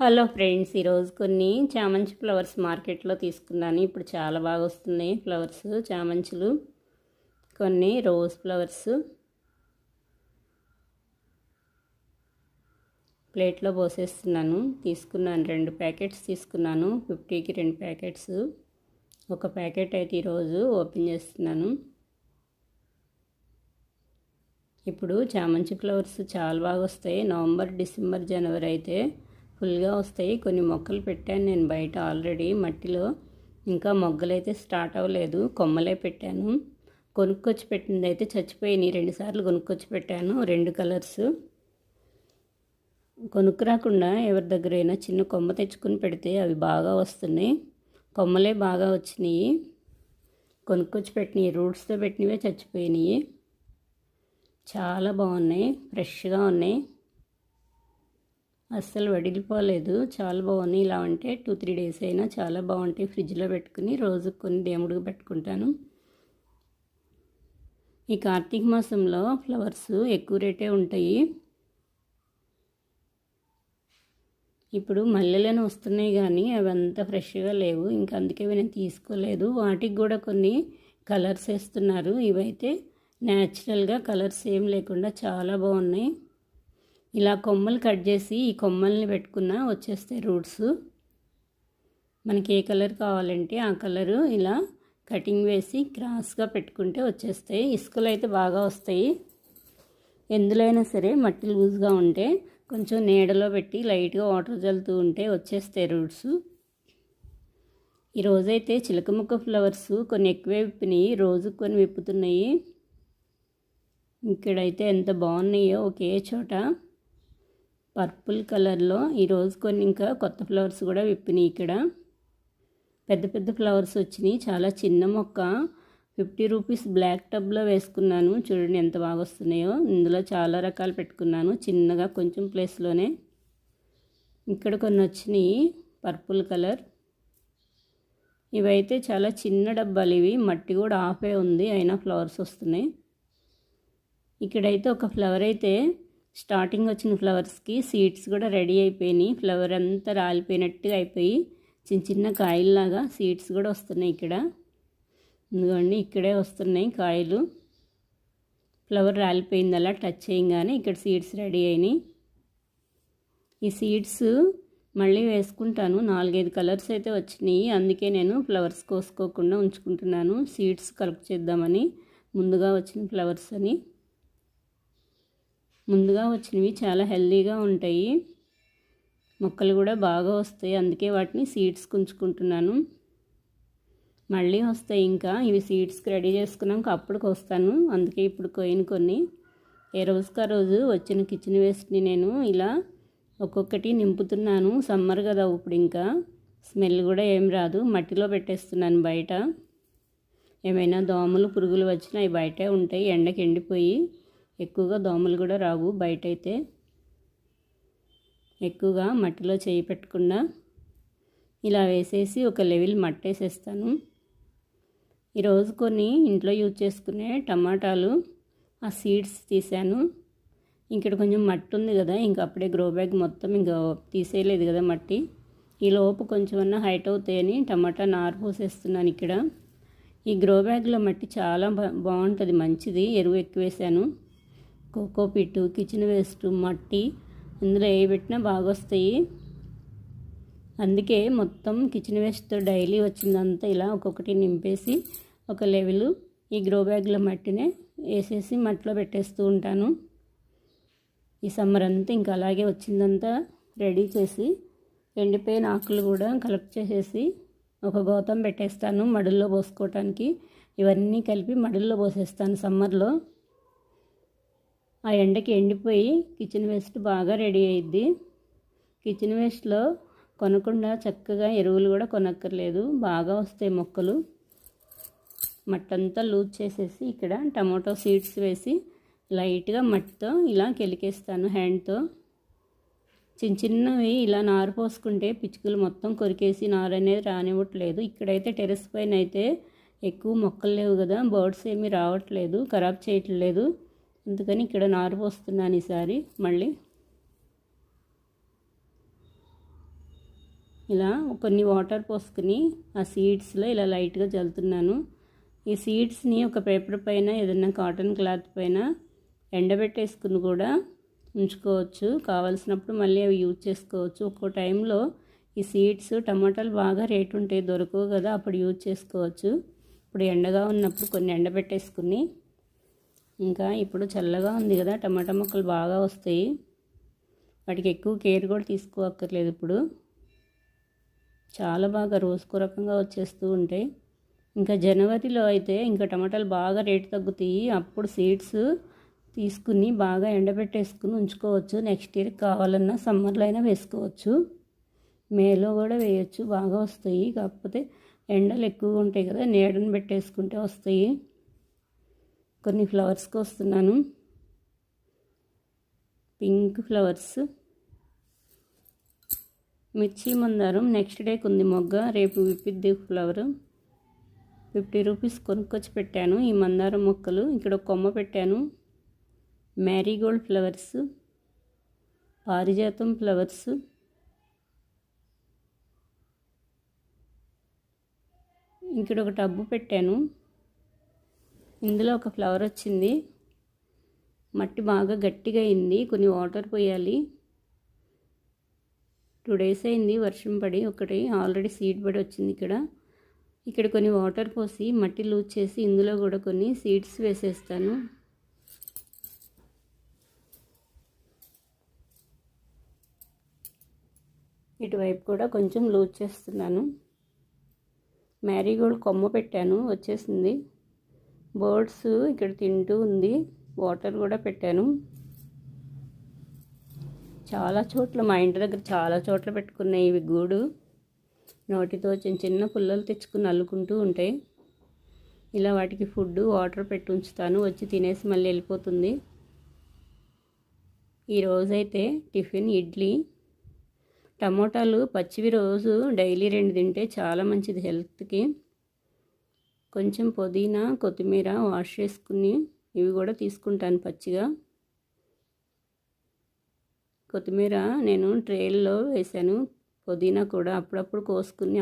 Hello friends, ఈరోజు కొన్ని చామంతి ఫ్లవర్స్ మార్కెట్లో తీసుకున్నాను. ఇప్పుడు చాలా బాగా వస్తున్నాయి ఫ్లవర్స్, చామంతులు. కొన్ని రోజ్ ఫ్లవర్స్ ప్లేట్లో పోసేస్తున్నాను. తీసుకున్నాను 2 ప్యాకెట్స్ తీసుకున్నాను. 50కి 2 ప్యాకెట్స్. ఒక ప్యాకెట్ అయితే ఈరోజు ఓపెన్ చేస్తున్నాను. ఇప్పుడు చామంతి ఫ్లవర్స్ చాలా బాగా వస్తాయి. నవంబర్, డిసెంబర్, జనవరి అయితే ఫుల్గా వస్తాయి. కొన్ని మొక్కలు పెట్టాను నేను బయట ఆల్రెడీ మట్టిలో. ఇంకా మొగ్గలైతే స్టార్ట్ అవ్వలేదు, కొమ్మలే పెట్టాను. కొనుక్కొచ్చి పెట్టింది అయితే చచ్చిపోయినాయి. 2 సార్లు కొనుక్కొచ్చి పెట్టాను. 2 కలర్స్. కొనుక్కు రాకుండా ఎవరి దగ్గరైనా చిన్న కొమ్మ తెచ్చుకుని పెడితే అవి బాగా వస్తున్నాయి. కొమ్మలే బాగా వచ్చినాయి. కొనుక్కొచ్చి పెట్టినవి, రూట్స్తో పెట్టినవే చచ్చిపోయినాయి. చాలా బాగున్నాయి, ఫ్రెష్గా ఉన్నాయి, అస్సలు వడిలిపోలేదు. చాలా బాగున్నాయి. ఇలా ఉంటే 2-3 డేస్ అయినా చాలా బాగుంటాయి. ఫ్రిడ్జ్లో పెట్టుకుని రోజు కొన్ని దేవుడికి పెట్టుకుంటాను. ఈ కార్తీక మాసంలో ఫ్లవర్స్ ఎక్కువ రేటే ఉంటాయి. ఇప్పుడు మల్లెలను వస్తున్నాయి కానీ అవి అంత ఫ్రెష్గా లేవు. ఇంకా అందుకే నేను తీసుకోలేదు. వాటికి కూడా కొన్ని కలర్స్ వేస్తున్నారు. ఇవైతే న్యాచురల్గా కలర్స్ ఏం లేకుండా చాలా బాగున్నాయి. ఇలా కొమ్మలు కట్ చేసి ఈ కొమ్మల్ని పెట్టుకున్నా వచ్చేస్తాయి రూట్స్. మనకి ఏ కలర్ కావాలంటే ఆ కలరు ఇలా కటింగ్ వేసి క్రాస్గా పెట్టుకుంటే వచ్చేస్తాయి. ఇసుకలు అయితే బాగా వస్తాయి. ఎందులో అయినా సరే మట్టి లూజ్గా ఉంటే కొంచెం నీడలో పెట్టి లైట్గా వాటర్ చల్లుతూ ఉంటే వచ్చేస్తాయి రూట్స్. ఈరోజైతే చిలకముక్క ఫ్లవర్స్ కొన్ని ఎక్కువే విప్పినాయి. రోజు కొన్ని విప్పుతున్నాయి. ఇక్కడైతే ఎంత బాగున్నాయో ఒకే చోట పర్పుల్ కలర్లో. ఈరోజు కొన్ని ఇంకా కొత్త ఫ్లవర్స్ కూడా విప్పినాయి. ఇక్కడ పెద్ద పెద్ద ఫ్లవర్స్ వచ్చినాయి. చాలా చిన్న మొక్క 50 రూపీస్ బ్లాక్ టబ్లో వేసుకున్నాను. చూడండి ఎంత బాగా వస్తున్నాయో. ఇందులో చాలా రకాలు పెట్టుకున్నాను చిన్నగా కొంచెం ప్లేస్లోనే. ఇక్కడ కొన్ని వచ్చినాయి పర్పుల్ కలర్. ఇవైతే చాలా చిన్న డబ్బాలు. ఇవి మట్టి కూడా ఆఫే ఉంది, అయినా ఫ్లవర్స్ వస్తున్నాయి. ఇక్కడైతే ఒక ఫ్లవర్ అయితే స్టార్టింగ్ వచ్చిన ఫ్లవర్స్కి సీడ్స్ కూడా రెడీ అయిపోయినాయి. ఫ్లవర్ అంతా రాలిపోయినట్టుగా అయిపోయి చిన్న చిన్న కాయల్లాగా సీడ్స్ కూడా వస్తున్నాయి. ఇక్కడ ఇదిగోండి, ఇక్కడే వస్తున్నాయి కాయలు. ఫ్లవర్ రాలిపోయింది అలా టచ్ చేయగానే ఇక్కడ సీడ్స్ రెడీ అయినాయి. ఈ సీడ్స్ మళ్ళీ వేసుకుంటాను. 4-5 కలర్స్ అయితే వచ్చినాయి. అందుకే నేను ఫ్లవర్స్ కోసుకోకుండా ఉంచుకుంటున్నాను. సీడ్స్ కలెక్ట్ చేద్దామని. ముందుగా వచ్చిన ఫ్లవర్స్ అని. ముందుగా వచ్చినవి చాలా హెల్తీగా ఉంటాయి. మొక్కలు కూడా బాగా వస్తాయి. అందుకే వాటిని సీడ్స్ ఉంచుకుంటున్నాను. మళ్ళీ వస్తాయి ఇంకా. ఇవి సీడ్స్కి రెడీ చేసుకున్నాక అప్పుడు కోస్తాను. అందుకే ఇప్పుడు కొన్ని ఏ రోజుకి ఆ రోజు వచ్చిన కిచెన్ వేస్ట్ని నేను ఇలా ఒక్కొక్కటి నింపుతున్నాను. సమ్మర్ కదా ఇప్పుడు, ఇంకా స్మెల్ కూడా ఏం రాదు. మట్టిలో పెట్టేస్తున్నాను బయట. ఏమైనా దోమలు పురుగులు వచ్చినా అవి బయటే ఉంటాయి. ఎండకి ఎండిపోయి ఎక్కువగా దోమలు కూడా రావు. బయట అయితే ఎక్కువగా మట్టిలో చేయి పెట్టకుండా ఇలా వేసేసి ఒక లెవెల్ మట్టేసేస్తాను. ఈరోజు కొన్ని ఇంట్లో యూజ్ చేసుకునే టమాటాలు ఆ సీడ్స్ తీసాను. ఇక్కడ కొంచెం మట్టి ఉంది కదా, ఇంకా అప్పుడే గ్రో బ్యాగ్ మొత్తం ఇంకా తీసేయలేదు కదా మట్టి. ఈ లోపు కొంచెమన్నా హైట్ అవుతాయని టమాటా నారు పోసేస్తున్నాను ఇక్కడ. ఈ గ్రో బ్యాగ్లో మట్టి చాలా బాగుంటుంది, మంచిది. ఎరువు ఎక్కువ వేసాను. కోకోపిట్, కిచెన్ వేస్ట్, మట్టి ఇందులో ఏ పెట్టినా బాగా వస్తాయి. అందుకే మొత్తం కిచెన్ వేస్ట్తో డైలీ వచ్చిందంతా ఇలా ఒక్కొక్కటి నింపేసి ఒక లెవెల్ ఈ గ్రో బ్యాగ్లో మట్టినే వేసేసి మట్టిలో పెట్టేస్తూ ఉంటాను. ఈ సమ్మర్ అంతా ఇంకా అలాగే వచ్చిందంతా రెడీ చేసి ఎండిపోయిన ఆకులు కూడా కలెక్ట్ చేసేసి ఒక గోతం పెట్టేస్తాను మడుల్లో పోసుకోవటానికి. ఇవన్నీ కలిపి మడుల్లో పోసేస్తాను సమ్మర్లో. ఆ ఎండకి ఎండిపోయి కిచెన్ వేస్ట్ బాగా రెడీ అయ్యిద్ది. కిచెన్ వేస్ట్లో కొనకుండా చక్కగా ఎరువులు కూడా కొనక్కర్లేదు, బాగా వస్తాయి మొక్కలు. మట్టంతా లూజ్ చేసేసి ఇక్కడ టమాటో సీడ్స్ వేసి లైట్గా మట్టితో ఇలా కెలికేస్తాను హ్యాండ్తో. చిన్న చిన్నవి ఇలా నారు పోసుకుంటే పిచ్చుకలు మొత్తం కొరికేసి నారు అనేది రానివ్వట్లేదు. ఇక్కడైతే టెర్రస్ పైన అయితే ఎక్కువ మొక్కలు లేవు కదా, బర్డ్స్ ఏమీ రావట్లేదు, ఖరాబ్ చేయట్లేదు. అందుకని ఇక్కడ నారు పోస్తున్నాను ఈసారి. మళ్ళీ ఇలా కొన్ని వాటర్ పోసుకుని ఆ సీడ్స్లో ఇలా లైట్గా చల్లుతున్నాను. ఈ సీడ్స్ని ఒక పేపర్ పైన ఏదైనా కాటన్ క్లాత్ పైన ఎండబెట్టేసుకుని కూడా ఉంచుకోవచ్చు. కావాల్సినప్పుడు మళ్ళీ అవి యూజ్ చేసుకోవచ్చు. ఒక్కో టైంలో ఈ సీడ్స్ టమాటాలు బాగా రేటు ఉంటాయి, దొరకవు కదా, అప్పుడు యూజ్ చేసుకోవచ్చు. ఇప్పుడు ఎండగా ఉన్నప్పుడు కొన్ని ఎండబెట్టేసుకుని, ఇంకా ఇప్పుడు చల్లగా ఉంది కదా, టమాటా మొక్కలు బాగా వస్తాయి. వాటికి ఎక్కువ కేర్ కూడా తీసుకోక్కర్లేదు. ఇప్పుడు చాలా బాగా రోజుకో రకంగా వచ్చేస్తూ ఉంటాయి. ఇంకా జనవరిలో అయితే ఇంకా టమాటాలు బాగా రేటు తగ్గుతాయి. అప్పుడు సీడ్స్ తీసుకుని బాగా ఎండబెట్టేసుకుని ఉంచుకోవచ్చు. నెక్స్ట్ ఇయర్ కావాలన్నా సమ్మర్లో అయినా వేసుకోవచ్చు, మేలో కూడా వేయచ్చు, బాగా వస్తాయి. కాకపోతే ఎండలు ఎక్కువగా ఉంటాయి కదా, నీడను పెట్టేసుకుంటే వస్తాయి. కొన్ని ఫ్లవర్స్కి వస్తున్నాను, పింక్ ఫ్లవర్స్, మిర్చి మందారం. నెక్స్ట్ డేకి ఉంది మొగ్గ, రేపు విప్పిద్ది ఫ్లవర్. 50 రూపీస్ కొనుక్కొచ్చి పెట్టాను ఈ మందారం మొక్కలు. ఇక్కడ ఒక కొమ్మ పెట్టాను. మ్యారీగోల్డ్ ఫ్లవర్స్, పారిజాతం ఫ్లవర్స్, ఇక్కడ ఒక టబ్బు పెట్టాను. ఇందులో ఒక ఫ్లవర్ వచ్చింది. మట్టి బాగా గట్టిగా అయింది, కొన్ని వాటర్ పోయాలి. 2 days అయింది వర్షం పడి, ఒకటి ఆల్రెడీ సీడ్ పడి వచ్చింది. ఇక్కడ కొన్ని వాటర్ పోసి మట్టి లూజ్ చేసి ఇందులో కూడా కొన్ని సీడ్స్ వేసేస్తాను. ఇటువైపు కూడా కొంచెం లూజ్ చేస్తున్నాను. మ్యారీగోల్డ్ కొమ్మ పెట్టాను, వచ్చేసింది. బర్డ్స్ ఇక్కడ తింటూ ఉంది. వాటర్ కూడా పెట్టాను. చాలా చోట్ల, మా ఇంటి దగ్గర చాలా చోట్ల పెట్టుకున్నాయి ఇవి గూడు. నోటితో చిన్న చిన్న పుల్లలు తెచ్చుకుని అల్లుకుంటూ ఉంటాయి. ఇలా వాటికి ఫుడ్ వాటర్ పెట్టి ఉంచుతాను, వచ్చి తినేసి మళ్ళీ వెళ్ళిపోతుంది. ఈరోజైతే టిఫిన్ ఇడ్లీ. టమోటాలు పచ్చివి రోజు డైలీ 2 తింటే చాలా మంచిది హెల్త్కి. కొంచెం పుదీనా, కొత్తిమీర వాష్ చేసుకుని ఇవి కూడా తీసుకుంటాను పచ్చిగా. కొత్తిమీర నేను ట్రేల్లో వేసాను, పుదీనా కూడా అప్పుడప్పుడు కోసుకుని